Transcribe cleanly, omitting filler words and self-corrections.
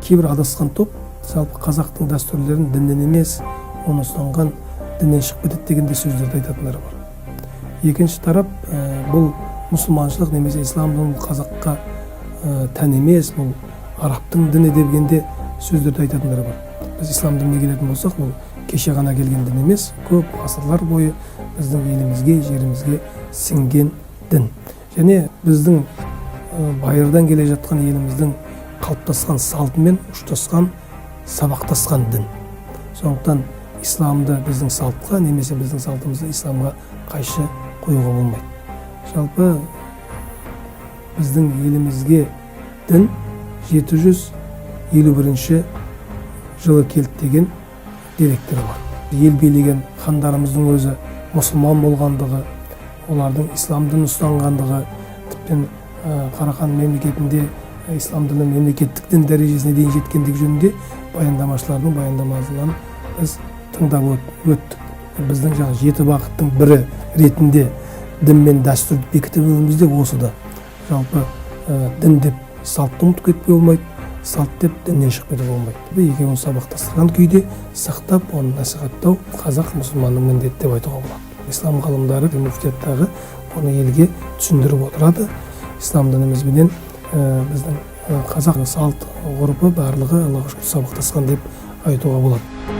кейбір адасқан топ жалпы қазақтың дәстүрлерін діннен емес, оны ұстанған діннен шығып кетеді дегенде сөздерді айтатындары бар. Екінші тарап, бұл мұсылманшылық немесе исламның қазаққа тән емес, бұл арабтың діні дегенде сөздерді айтатындары бар. Біз ислам дініне келетін болсақ, бұл кеше ғана келген дін емес, көп ғасырлар бойы біздің елімізге, жерімізге сіңген дін. Және біздің байырдан келе жатқан еліміздің қалыптасқан салтымен ұштасқан, сабақтасқан дін. Сондықтан исламды біздің салтқа немесе біздің салтымызды исламға қайшы қоюға болмайды. Жалпы біздің елімізге дін 751 жылы келді деген деректер бар. Ел билеген хандарымыздың өзі мұсылман болғандығы, олардың ислам дінін ұстанғандығы, тіптен Қарахан мемлекетінде ислам діні мемлекеттік дін дәрежесіне дейін жеткендігі жөнінде баяндамашылардың баяндамасынан біз тыңдап өттік. Біздің 7 бағыттың бірі ретінде дін мен дәстүрді бекітіп өмірімізде осы да. Жалпы дін деп салтты ұмытып кетпей болмайды, салт деп діннен шығып кетуге болмайды. Екеуін сабақтастырған күйде сақтап, оны насихаттау қазақ мұсылманның міндеті деп айтуға болады. Ислам ғалымдары муфтияттағы оны елге түсіндіріп отырады. Ислам дінімізбенен біздің қазақ салт ғұрпы барлығы Аллаға шүкір сабақтасқан деп айтуға болады.